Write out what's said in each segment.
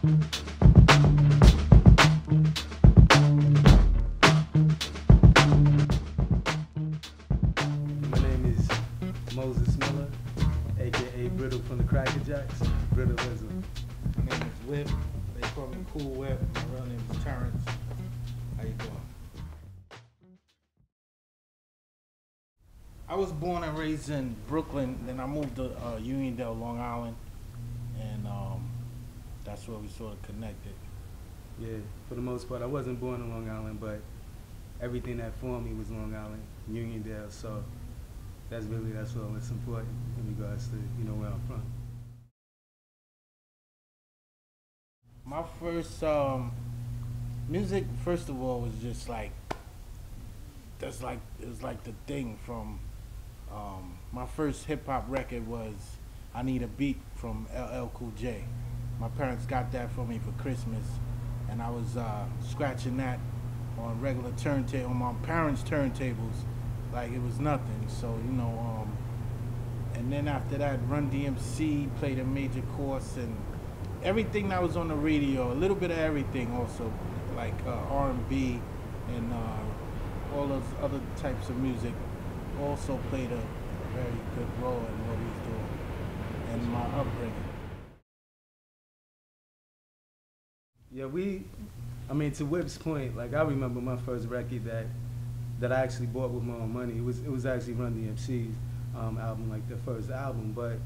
a.k.a. Brittle from the Cracker Jax, Brittleism. My name is Whip. They call me Cool Whip. My real name is Terrence. How you doing? I was born and raised in Brooklyn, then I moved to Uniondale, Long Island, and that's where we sort of connected. Yeah, for the most part, I wasn't born in Long Island, but everything that formed me was Long Island, Uniondale, so that's all that's important in regards to, where I'm from. My first music, first of all, was just like, it was like the thing from, my first hip hop record was I Need a Beat from LL Cool J. My parents got that for me for Christmas, and I was scratching that on regular turntable, on my parents' turntables, like it was nothing. So, and then after that, Run DMC played a major course, and everything that was on the radio, a little bit of everything also, like R&B and all those other types of music also played a very good role in what he's doing and my upbringing. Yeah, to Whip's point, like I remember my first record that I actually bought with my own money. It was actually Run DMC's album, like their first album. But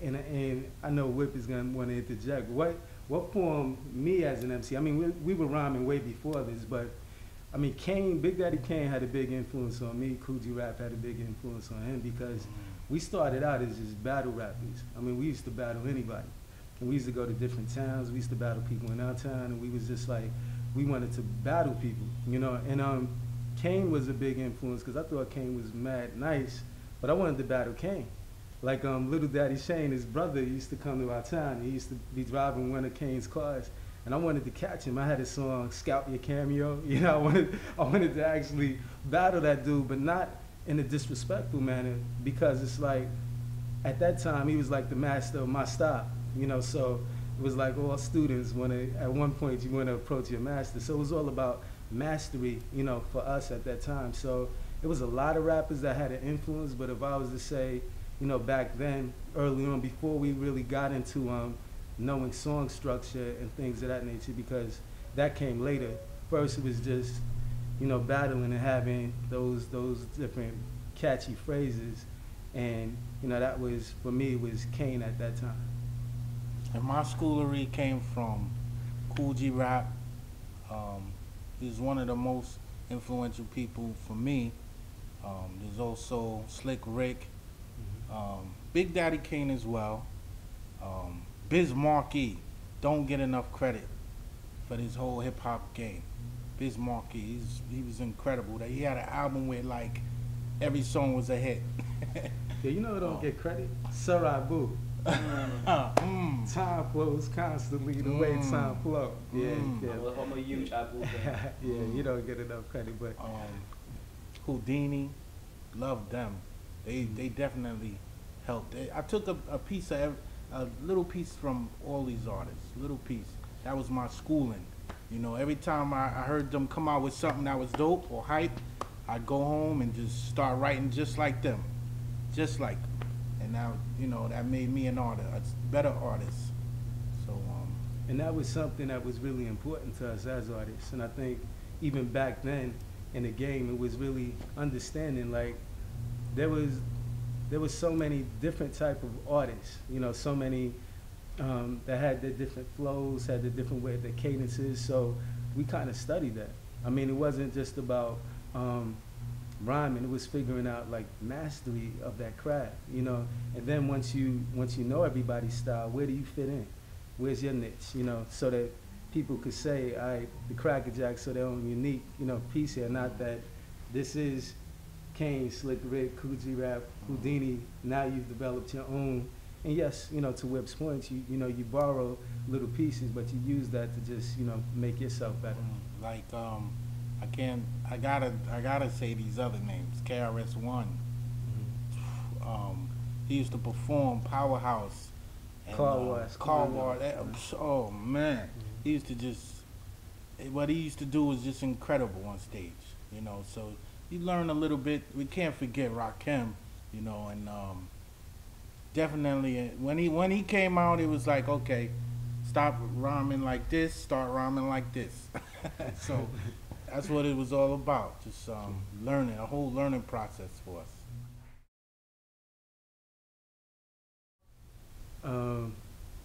and I know Whip is gonna want to interject. What formed me as an MC? I mean, we were rhyming way before this, but I mean, Kane, Big Daddy Kane had a big influence on me. Cool G Rap had a big influence on him because we started out as just battle rappers. I mean, we used to battle anybody. And we used to go to different towns. We used to battle people in our town, and we was just like, we wanted to battle people, And Kane was a big influence because I thought Kane was mad nice, but I wanted to battle Kane. Like Little Daddy Shane, his brother, used to come to our town. He used to be driving one of Kane's cars, and I wanted to catch him. I had his song "Scout Your Cameo." I wanted to actually battle that dude, but not in a disrespectful manner, because it's like at that time he was like the master of my style. So it was like all students at one point you want to approach your master. So it was all about mastery, for us at that time. So it was a lot of rappers that had an influence, but if I was to say, back then, early on, before we really got into knowing song structure and things of that nature, because that came later. First it was just, battling and having those different catchy phrases. And, that was, for me, was Kane at that time. And my schoolery came from Cool G Rap. He's one of the most influential people for me. There's also Slick Rick, Big Daddy Kane as well. Biz Markie, don't get enough credit for this whole hip hop game. Biz Markie, he was incredible. He had an album where like every song was a hit. Yeah, don't get credit? Sarai Boo. Time flows constantly the way time flows. Yeah. I'm a huge Apple fan. Yeah, you don't get enough credit, but Houdini, love them. They definitely helped. I took a little piece from all these artists, little piece. That was my schooling. Every time I heard them come out with something that was dope or hype, I'd go home and just start writing just like them, just like them. And now, that made me a better artist. So, and that was something that was really important to us as artists. And I think even back then in the game, it was really understanding, like, there was so many different type of artists, so many that had their different flows, had the different way, their cadences. So we kind of studied that. I mean, it wasn't just about rhyming, it was figuring out like mastery of that craft, and then once you know everybody's style, where do you fit in? Where's your niche? So that people could say, all right, the Crackerjax are their own unique, piece here, not that this is Kane, Slick Rick, Cool G Rap, Houdini, now you've developed your own. And yes, to Whip's point, you borrow little pieces, but you use that to just, make yourself better. Like I gotta say these other names. KRS-One. He used to perform Powerhouse, And, Car wash. Car wash. Oh man, he used to just. What he used to do was just incredible on stage, you know. So you learn a little bit. We can't forget Rakim, you know, and definitely when he came out, it was like, okay, stop rhyming like this, start rhyming like this. So that's what it was all about. Just learning, a whole learning process for us.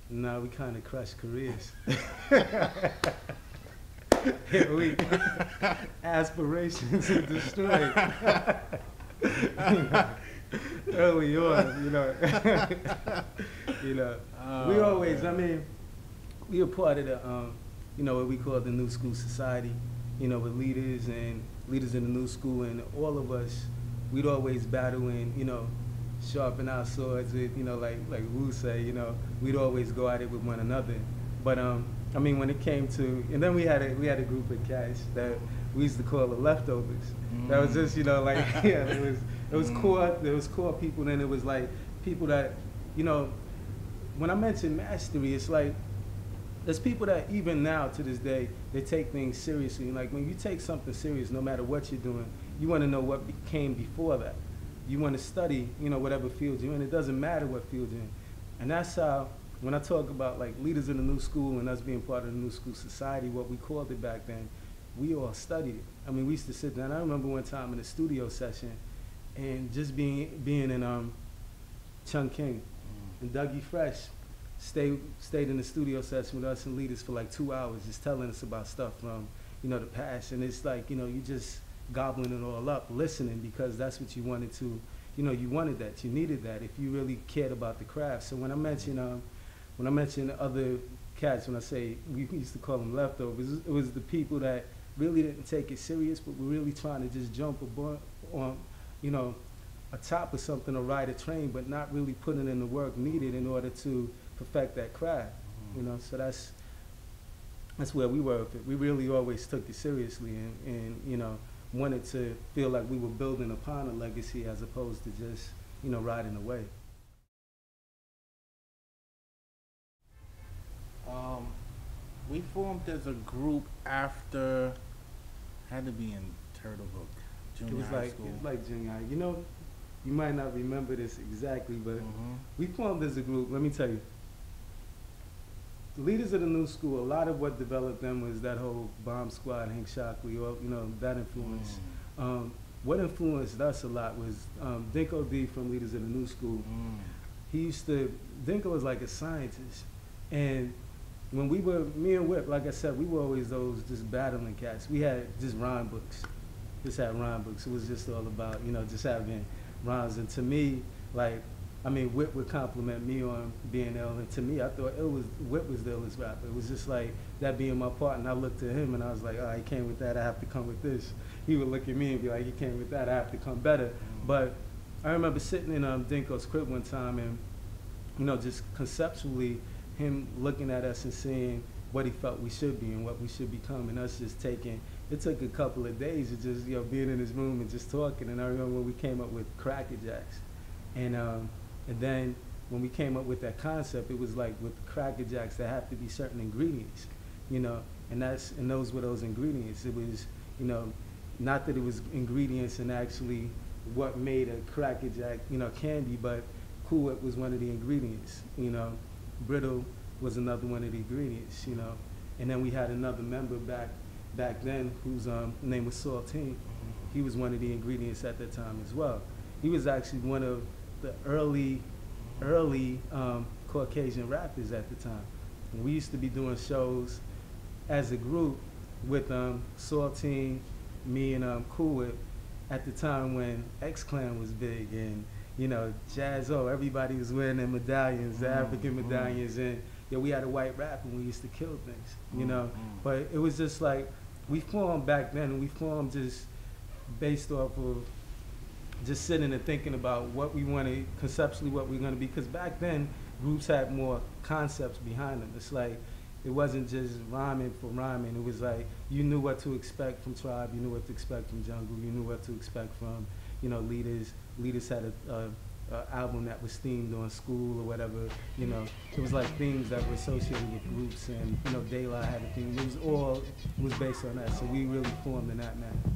Now we kind of crushed careers. We aspirations are destroyed. Early on, you know. We always, man. I mean, we were part of the, what we call the New School Society, with leaders in the New School, and all of us, we'd always battle and, sharpen our swords with, like Wu say, we'd always go at it with one another. But I mean, when it came to, and then we had a group of cats that we used to call the leftovers. That was just, it was core. There was core people, then it was like people that, when I mention mastery, it's like there's people that even now to this day they take things seriously. Like when you take something serious, no matter what you're doing, you want to know what came before that. You want to study, whatever field you're in. It doesn't matter what field you're in, and that's how. When I talk about like leaders in the New School and us being part of the New School Society, what we called it back then, we all studied it. I mean, we used to sit down. I remember one time in a studio session, and just being in Chung King and Dougie Fresh stayed in the studio session with us and leaders for like 2 hours, just telling us about stuff from the past. And it's like you just gobbling it all up, listening, because that's what you wanted to. You wanted that, you needed that if you really cared about the craft. So when I mention other cats, when I say we used to call them leftovers, it was the people that really didn't take it serious, but were really trying to just jump on, atop of something or ride a train, but not really putting in the work needed in order to perfect that craft. So that's where we were with it. We really always took it seriously and wanted to feel like we were building upon a legacy as opposed to just, riding away. We formed as a group after, had to be in Turtle Hook, junior high school. It was like junior high. You might not remember this exactly, but we formed as a group. Let me tell you. The leaders of the New School, a lot of what developed them was that whole Bomb Squad, Hank Shockley, or, that influence. What influenced us a lot was Dinko D from Leaders of the New School. Dinko was like a scientist. And when me and Whip, like I said, we were always those just battling cats. We had just rhyme books. It was just all about, just having rhymes. And to me, Whip would compliment me on being ill. And to me, I thought Whip was the illest rapper. It was just like that being my part. And I looked at him and I was like, oh, he came with that, I have to come with this. He would look at me and be like, he came with that, I have to come better. But I remember sitting in Dinko's crib one time and, just conceptually, him looking at us and seeing what he felt we should be and what we should become, and us just taking. It took a couple of days of just being in his room and just talking. And I remember when we came up with Cracker Jax, and then when we came up with that concept, it was like with Cracker Jax there have to be certain ingredients, and those were those ingredients. It was not that it was ingredients and actually what made a Cracker Jack candy, but Cool Whip was one of the ingredients. Brittle was another one of the ingredients, and then we had another member back then whose name was Saltine. He was one of the ingredients at that time as well. He was actually one of the early Caucasian rappers at the time. And we used to be doing shows as a group with Saltine, me, and Cool Whip at the time when X-Clan was big, and Jazzo, everybody was wearing their medallions, the African medallions, and we had a white rap and we used to kill things, But it was just like, we formed back then, and we formed just based off of just sitting and thinking about what we wanted, conceptually what we were gonna be, because back then, groups had more concepts behind them. It's like, it wasn't just rhyming for rhyming, it was like, you knew what to expect from Tribe, you knew what to expect from Jungle, you knew what to expect from, leaders. Leaders had album that was themed on school or whatever. You know, it was like themes that were associated with groups, and you know, De La had a theme. It was based on that, so we really formed in that manner.